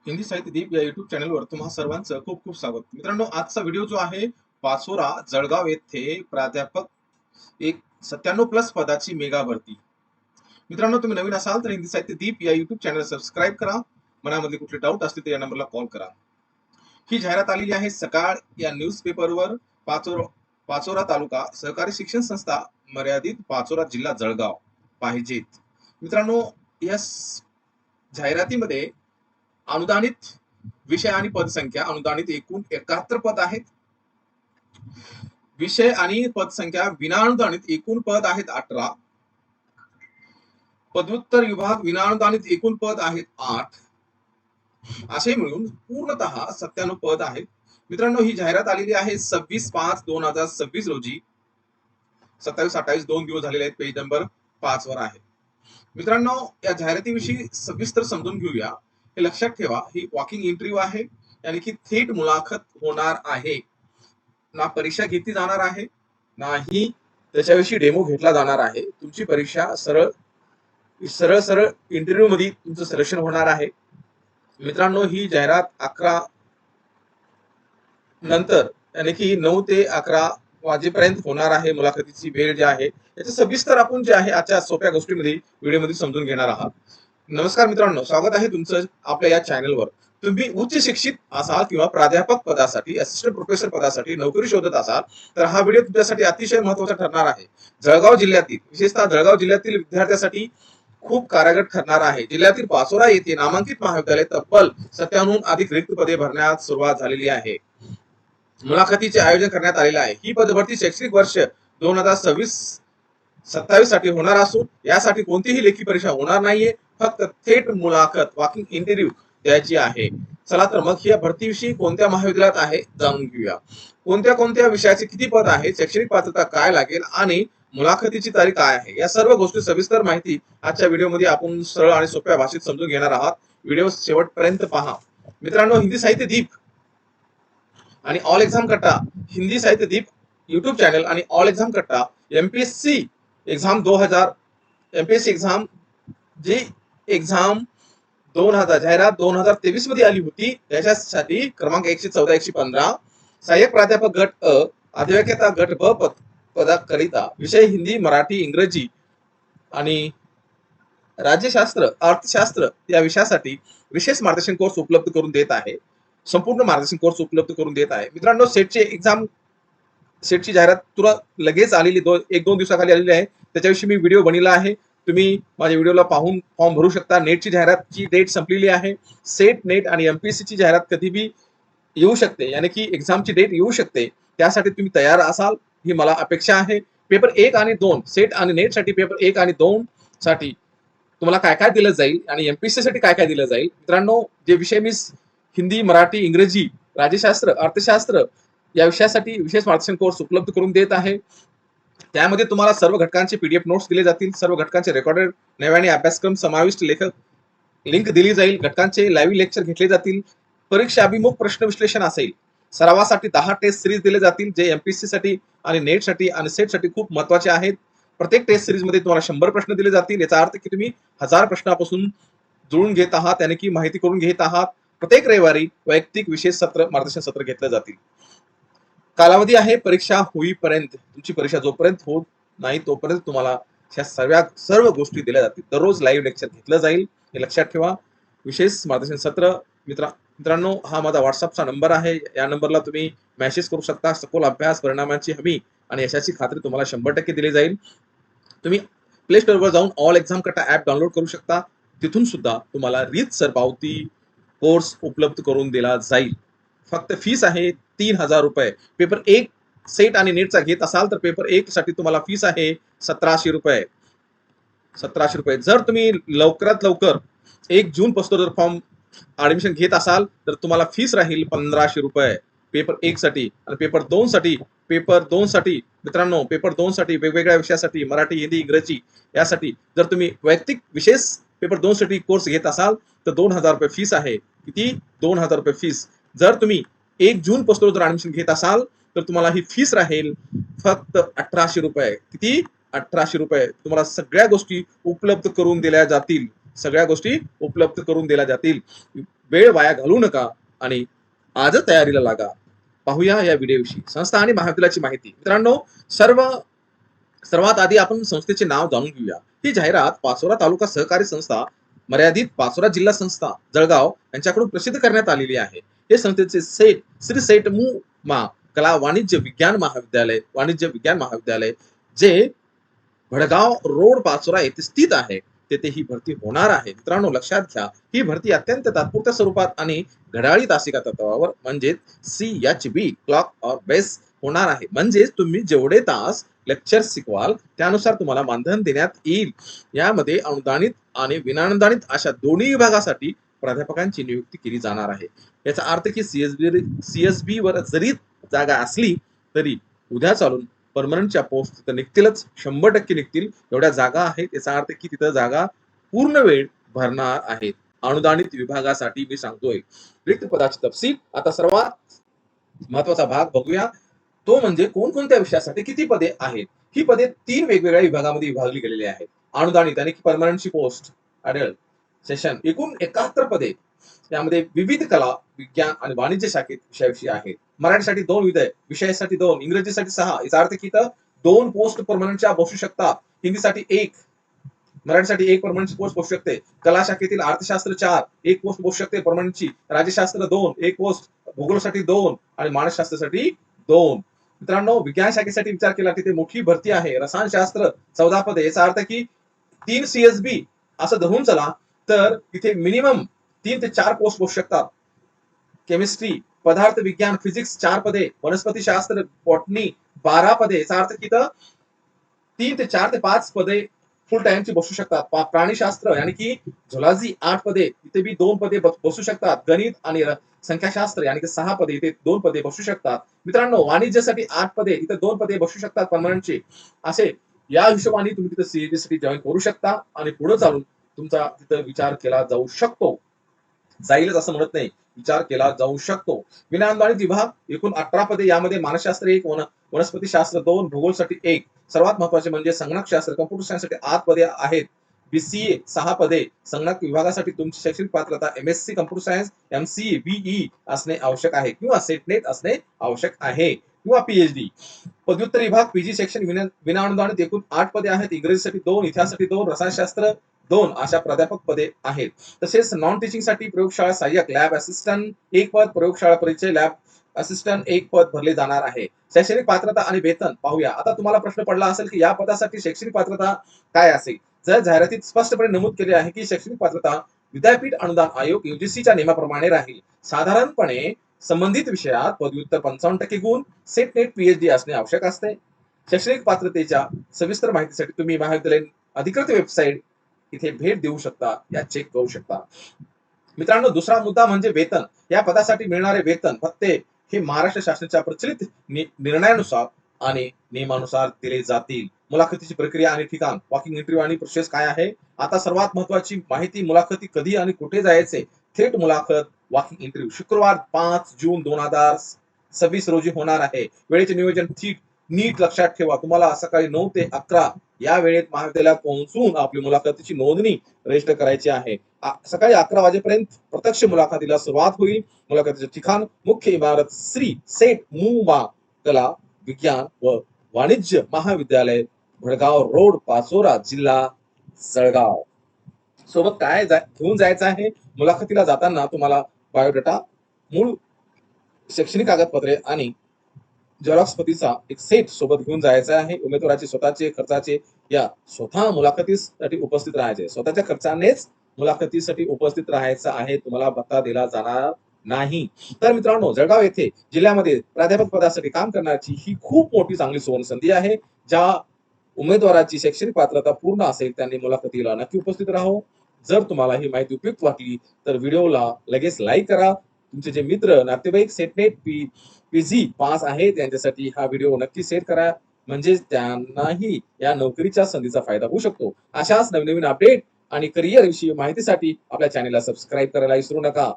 हिंदी साहित्य दीप या युट्यूब चॅनलवर तुम्हा सर्वांचं खूप खूप स्वागत. मित्रांनो, आजचा व्हिडिओ जो आहे पाचोरा जळगाव येथे प्राध्यापक एक 97+ पदाची मेगा भरती. मित्रांनो, तुम्ही नवीन असाल तर हिंदी साहित्य दीप या युट्यूब चॅनल सबस्क्राईब करा. मनामध्ये कुठले डाऊट असतील तर या नंबरला कॉल करा. ही जाहिरात आलेली आहे सकाळ या न्यूज पेपरवर. पाचोरा तालुका सहकारी शिक्षण संस्था मर्यादित, पाचोरा जिल्हा जळगाव पाहिजेत. मित्रांनो, या जाहिरातीमध्ये अनुदानित विषय आणि पदसंख्या, अनुदानित एकूण 71 पद आहेत. विषय आणि पदसंख्या विनाअनुदानित एकूण पद आहेत 18. पदव्युत्तर विभाग विनाअनुदानित एकूण पद आहेत 8. असे मिळून पूर्णतः 97 पद आहेत. मित्रांनो, ही जाहिरात आलेली आहे 26/5/2026 रोजी. 27-28 2 दिवस झालेले आहेत. पेज नंबर 5 वर आहे. मित्रांनो, या जाहिरातीविषयी सविस्तर समजून घेऊया. हे लक्षात ठेवा, ही वॉकिंग इंटरव्ह्यू आहे, यानी की थेट मुलाखत होणार आहे. ना परीक्षा घेतली जाणार आहे, नाही त्याच्याविषयी डेमो घेतला जाणार आहे. तुमची परीक्षा सरळ सरळ सरळ इंटरव्ह्यू मध्ये तुमचं सिलेक्शन होणार आहे. मित्रांनो, ही जाहिरात 11 नंतर, यानी की 9 ते 11 वाजेपर्यंत होणार आहे. मुलाखतीची वेळ जी आहे याचं सविस्तर आपण जे आहे आजच्या सोप्या गोष्टीमध्ये व्हिडिओमध्ये समजून घेणार आहात. नमस्कार मित्रांनो, स्वागत आहे तुमचं आपल्या या चॅनलवर. तुम्ही उच्च शिक्षित असाल किंवा प्राध्यापक पदासाठी, असिस्टंट प्रोफेसर पदासाठी नोकरी शोधत असाल तर हा व्हिडिओ तुमच्यासाठी अतिशय महत्त्वाचा ठरणार आहे. जळगाव जिल्ह्यातील, विशेषतः जळगाव जिल्ह्यातील विद्यार्थ्यांसाठी खूप कारागट ठरणार आहे. जिल्ह्यातील पाचोरा येथे नामांकित महाविद्यालय तब्बल 97 अधिक रिक्त पदे भरण्यास सुरुवात झालेली आहे. मुलाखतीचे आयोजन करण्यात आलेले आहे. ही पदभरती शैक्षणिक वर्ष 2026-27 साठी होणार असून यासाठी कोणतीही लेखी परीक्षा होणार नाहीये. फक्त थेट मुलाखत, वॉकिंग इंटरव्ह्यू द्यायची आहे. चला तर मग या भरतीविषयी कोणत्या महाविद्यालयात आहे जाणून घेऊया. कोणत्या कोणत्या विषयाचे किती पद आहे, शैक्षणिक पात्रता काय लागेल आणि मुलाखतीची तारीख काय आहे, या सर्व गोष्टी सविस्तर माहिती आजच्या व्हिडिओमध्ये आपण सरळ आणि सोप्या भाषेत समजून घेणार आहात. व्हिडिओ शेवटपर्यंत पहा. मित्रांनो, हिंदी साहित्य दीप आणि ऑल एक्झाम कट्टा, हिंदी साहित्य दीप युट्यूब चॅनल आणि ऑल एक्झाम कट्टा एमपीएससी एक्झाम 2000, एमपीएससी एक्झाम जी एक्झाम 2000 जाहिरात 2023 मध्ये आली होती, त्याच्यासाठी क्रमांक 114 115 सहाय्यक प्राध्यापक गट अ, अधिव्याख्याता गट ब पदाकरिता विषय हिंदी, मराठी, इंग्रजी आणि राज्यशास्त्र, अर्थशास्त्र या विषयासाठी विशेष मार्गदर्शन कोर्स उपलब्ध करून देत आहे. संपूर्ण मार्गदर्शन कोर्स उपलब्ध करून देत आहे. मित्रांनो, सेटची जाहिरात तुला लगेच आलेली 1-2 दिवसाखाली आलेली आहे. त्याच्याविषयी मी व्हिडिओ बनवला आहे. तुम्ही माझ्या व्हिडिओला पाहून फॉर्म भरू शकता. नेटची जाहिरातची डेट संपलेली आहे. सेट, नेट आणि एमपीएससी ची जाहिरात कधीही येऊ शकते, यानी की एक्झामची डेट येऊ शकते. त्यासाठी तुम्ही तयार असाल ही मला अपेक्षा आहे. पेपर 1 आणि 2, सेट आणि नेट साठी पेपर 1 आणि 2 साठी तुम्हाला काय काय दिलं जाईल आणि एमपीएससी साठी काय काय दिलं जाईल. मित्रांनो, जे विषय मी हिंदी, मराठी, इंग्रजी, राज्यशास्त्र, अर्थशास्त्र या विषयासाठी विशेष मार्गदर्शन कोर्स उपलब्ध करून देत आहे. त्यामध्ये तुम्हाला सर्व घटकांचे पीडीएफ नोट्स दिले जातील. सर्व घटकांचे रेकॉर्डेड नव्याने अभ्यासक्रम समाविष्ट लिंक दिली जाईल. घटकांचे लाईव्ह लेक्चर घेतले जातील. परीक्षा अभिमुख प्रश्न विश्लेषण असेल. सरावासाठी 10 टेस्ट सिरीज दिले जातील, जे एमपीएससी साठी आणि नेट साठी आणि सेट साठी खूप महत्त्वाचे आहेत. प्रत्येक टेस्ट सिरीज मध्ये तुम्हाला 100 प्रश्न दिले जातील. याचा अर्थ की तुम्ही 1000 प्रश्नापासून जुळून घेत आहात, यानी की माहिती करून घेत आहात. प्रत्येक रविवारी वैयक्तिक विशेष सत्र, मार्गदर्शन सत्र घेतले जातील. कालावधी आहे परीक्षा होईपर्यंत. तुमची परीक्षा जोपर्यंत होत नाही तोपर्यंत तुम्हाला ह्या सर्व गोष्टी दिल्या जातील. दररोज लाईव्ह लेक्चर घेतलं जाईल, हे लक्षात ठेवा. विशेष मार्गदर्शन सत्र. मित्रांनो, हा माझा व्हॉट्सअपचा नंबर आहे. या नंबरला तुम्ही मेसेज करू शकता. सखोल अभ्यास, परिणामाची हमी आणि यशाची खात्री तुम्हाला 100% दिली जाईल. तुम्ही प्ले स्टोअरवर जाऊन ऑल एक्झाम कट्टा ऍप डाउनलोड करू शकता. तिथून सुद्धा तुम्हाला रीतसर पावती कोर्स उपलब्ध करून दिला जाईल. फक्त फीस आहे 3000 रुपये. पेपर 1 सेट आणि नेटचा घेत असाल तर पेपर 1 साठी तुम्हाला फीस आहे 1700 रुपये. 1700 रुपये. जर तुम्ही लवकरात लवकर 1 जून पासून जर फॉर्म ऍडमिशन घेत असाल तर तुम्हाला फीस राहील 1500 रुपये पेपर 1 साठी. आणि पेपर 2 साठी मित्रांनो, पेपर 2 साठी वेगवेगळ्या विषयासाठी मराठी, हिंदी, इंग्रजी यासाठी जर तुम्ही वैयक्तिक विशेष पेपर 2 साठी कोर्स घेत असाल तर 2000 रुपये फीस आहे. किती? 2000 रुपये फीस. जर तुम्ही 1 जून पासून जर ऍडमिशन घेत असाल तर तुम्हाला ही फीस राहील फक्त 1800 रुपये. किती? 1800 रुपये. तुम्हाला सगळ्या गोष्टी उपलब्ध करून दिल्या जातील. सगळ्या गोष्टी उपलब्ध करून दिल्या जातील. वेळ वाया घालवू नका आणि आजच तयारीला लागा. पाहूया या व्हिडिओविषयी संस्था आणि महाविद्यालयाची माहिती. मित्रांनो, सर्वात आधी आपण संस्थेचे नाव जाणून घेऊया. ही जाहिरात पाचोरा तालुका सहकारी संस्था मर्यादित पाचोरा जिल्हा संस्था जळगाव यांच्याकडून प्रसिद्ध करण्यात आलेली आहे. हे संस्थेचे श्री सेठ मु मा कला वाणिज्य विज्ञान महाविद्यालय जे भडगाव रोड पाचोरा येथे स्थित आहे. तेथे ही भरती होणार आहे. मित्रांनो, लक्षात घ्या, ही भरती अत्यंत तात्पुरत्या स्वरूपात आणि घड्याळी तासिका तत्वावर म्हणजेच CHB क्लॉक और बेस होणार आहे. म्हणजेच तुम्ही जेवढे तास लेक्चर शिकवाल त्यानुसार तुम्हाला मानधन देण्यात येईल. यामध्ये अनुदानित आणि विनानुदानित अशा दोन्ही विभागासाठी प्राध्यापकांची नियुक्ती केली जाणार आहे. याचा अर्थ की CSB वर जरी जागा असली तरी उद्या चालून परमनंटच्या पोस्ट तिथं निघतीलच, 100% निघतील. एवढ्या जागा आहेत. याचा अर्थ की तिथं जागा पूर्ण वेळ भरणार आहेत. अनुदानित विभागासाठी मी सांगतोय. रिक्त पदाची तपशील. आता सर्वात महत्वाचा भाग बघूया, तो म्हणजे कोणकोणत्या विषयासाठी किती पदे आहेत. ही पदे 3 वेगवेगळ्या विभागामध्ये विभागली गेलेली आहेत. अनुदानित आणि परमनंटची पोस्ट अडल्ट सेशन एकूण 71 पदे. यामध्ये विविध कला, विज्ञान आणि वाणिज्य शाखेत विषयाविषयी आहेत. मराठीसाठी 2 विषयासाठी 2, इंग्रजीसाठी 6. याचा अर्थ की इथं 2 पोस्ट परमनंटच्या बसू शकतात. हिंदीसाठी 1, मराठीसाठी 1 परमनंटची पोस्ट बसू शकते. कला शाखेतील अर्थशास्त्र 4, 1 पोस्ट बसू शकते परमनंटची. राज्यशास्त्र 2, 1 पोस्ट. भूगोलसाठी 2 आणि मानसशास्त्रासाठी 2. मित्रांनो, विज्ञान शाखेसाठी विचार केला तिथे मोठी भरती आहे. रसायनशास्त्र 14 पदे. याचा अर्थ की 3 CSB असं धरून चला तर इथे मिनिमम 3 ते 4 पोस्ट बसू शकतात. केमिस्ट्री, पदार्थ विज्ञान, फिजिक्स 4 पदे. वनस्पतीशास्त्र, बॉटनी 12 पदे. याचा अर्थ की 3 ते 4 ते 5 पदे फुल टाइमची बसू शकतात. प्राणीशास्त्र यानी की झुलॉजी 8 पदे. इथे बी 2 पदे बसू शकतात. गणित आणि संख्याशास्त्र यानी की 6 पदे. इथे 2 पदे बसू शकतात. मित्रांनो, वाणिज्यासाठी 8 पदे. इथे 2 पदे बसू शकतात परमनंटचे. असे या हिशोबाने तुम्ही तिथे CSB साठी जॉईन करू शकता आणि पुढे चालून तुमचा तिथे विचार केला जाऊ शकतो. जाईलच असं म्हणत नाही, विचार केला जाऊ शकतो. विनाअनुदानित विभाग एकूण 18 पदे. यामध्ये मानसशास्त्र 1, वनस्पतीशास्त्र 2, भूगोलसाठी 1. सर्वात महत्वाचे म्हणजे संगणकशास्त्र, कम्प्युटर सायन्ससाठी 8 पदे आहेत. BCA 6 पदे. संगणक विभागासाठी तुमची शैक्षणिक पात्रता MSc computer science, MCA, BE असणे आवश्यक आहे किंवा सेटनेट असणे आवश्यक आहे किंवा PhD. पदव्युत्तर विभाग PG सेक्शन विनाअनुदानित एकूण 8 पदे आहेत. इंग्रजीसाठी 2, इतिहासासाठी 2, रसायनशास्त्र 2 अशा प्राध्यापक पदे आहेत. तसेच नॉन टीचिंग साठी प्रयोगशाळा सहाय्यक लॅब असिस्टंट 1 पद, प्रयोगशाळा परिचय लॅब असिस्टंट 1 पद भरले जाणार आहे. शैक्षणिक पात्रता आणि वेतन पाहूया. आता तुम्हाला प्रश्न पडला असेल की या पदासाठी शैक्षणिक पात्रता काय असेल. जर जाहिरातीत स्पष्टपणे नमूद केले आहे की शैक्षणिक पात्रता विद्यापीठ अनुदान आयोग UGCच्या नियमाप्रमाणे राहील. साधारणपणे संबंधित विषयात पदव्युत्तर 55% गुण, सेट नेट PhD असणे आवश्यक असते. शैक्षणिक पात्रतेच्या सविस्तर माहितीसाठी तुम्ही महाविद्यालयीन अधिकृत वेबसाईट इथे भेट देऊ शकता, या चेक करू शकता. मित्रांनो, दुसरा मुद्दा म्हणजे वेतन. या पदासाठी मिळणारे वेतन भत्ते हे महाराष्ट्र शासनाच्या प्रचलित निर्णयानुसार आणि नियमानुसार दिले जातील. मुलाखतीची प्रक्रिया आणि ठिकाण, वॉकिंग इंटरव्ह्यू आणि प्रोसेस काय आहे. आता सर्वात महत्वाची माहिती, मुलाखती कधी आणि कुठे जायचे. थेट मुलाखत, वॉकिंग इंटरव्ह्यू शुक्रवार 5 जून 2026 रोजी होणार आहे. वेळेचे नियोजन नीट लक्षात ठेवा. तुम्हाला सकाळी 9 ते 11 या वेळेत महाविद्यालयात पोहोचून आपली मुलाखतीची नोंदणी रजिस्टर करायची आहे. सकाळी 11 वाजेपर्यंत प्रत्यक्ष मुलाखतीला सुरुवात होईल. मुलाखतीचे ठिकाण मुख्य इमारत श्री सेठ मु मा कला विज्ञान व वाणिज्य महाविद्यालय, भडगाव रोड, पाचोरा, जिल्हा जळगाव. सोबत काय घेऊन जायचं आहे. मुलाखतीला जाताना तुम्हाला बायोडाटा, मूळ शैक्षणिक कागदपत्रे आणि झेरॉक्स प्रतीचा एक सेट सोबत घेऊन जायचा आहे. उमेदवाराचे स्वतःचे खर्चाचे या स्वतः मुलाखतीसाठी उपस्थित राहायचे. स्वतःच्या खर्चानेच मुलाखतीसाठी उपस्थित राहायचं आहे. तुम्हाला भत्ता दिला जाणार नाही. तर मित्रांनो, जळगाव येथे जिल्ह्यामध्ये प्राध्यापक पदासाठी काम करण्याची ही खूप मोठी चांगली सुवर्ण संधी आहे. ज्या उमेदवाराची शैक्षणिक पात्रता पूर्ण असेल त्यांनी मुलाखतीला नक्की उपस्थित राहावं. जर तुम्हाला ही माहिती उपयुक्त वाटली तर व्हिडिओला लगेच लाईक करा. तुमचे जे मित्र, नातेवाईक सेटनेट PG पास आहे त्यांच्यासाठी हा व्हिडिओ नक्की शेअर करा. म्हणजे त्यांनाही या नोकरीच्या संधीचा फायदा होऊ शकतो. अशाच नवीन अपडेट आणि करिअर विषयी माहितीसाठी आपल्या चॅनेलला सबस्क्राईब करायला विसरू नका.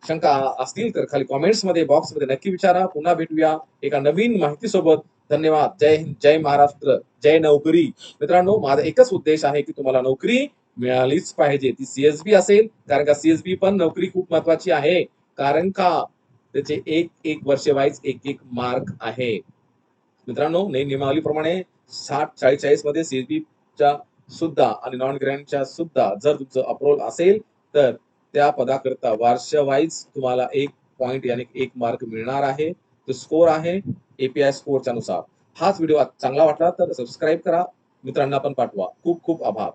शंका असतील तर खाली कॉमेंट्स मध्ये बॉक्स मध्ये नक्की विचारा. पुन्हा भेटूया एका नवीन माहिती सोबत. धन्यवाद. जय हिंद, जय महाराष्ट्र, जय नोकरी. मित्रांनो, माझा एकच उद्देश आहे की तुम्हाला नोकरी मिळालीच पाहिजे. ती सीएसबी असेल, कारण का सीएसबी पण नोकरी खूप महत्वाची आहे. कारण का त्याचे एक वर्ष वाईज एक मार्क आहे. मित्रांनो, नई नियमावलीप्रमाणे 60-40 मध्ये सीएसबीच्या सुद्धा आणि नॉन ग्रँडच्या सुद्धा जर तुमचं अप्रूव्हल असेल तर त्या पदाकरता वर्ष वाईज तुम्हाला 1 पॉइंट यानी 1 मार्क मिळणार आहे. तो स्कोर आहे एपीआय स्कोरच्या नुसार. हाच व्हिडिओ चांगला वाटला तर सबस्क्राईब करा. मित्रांना पण पाठवा. खूप खूप आभार.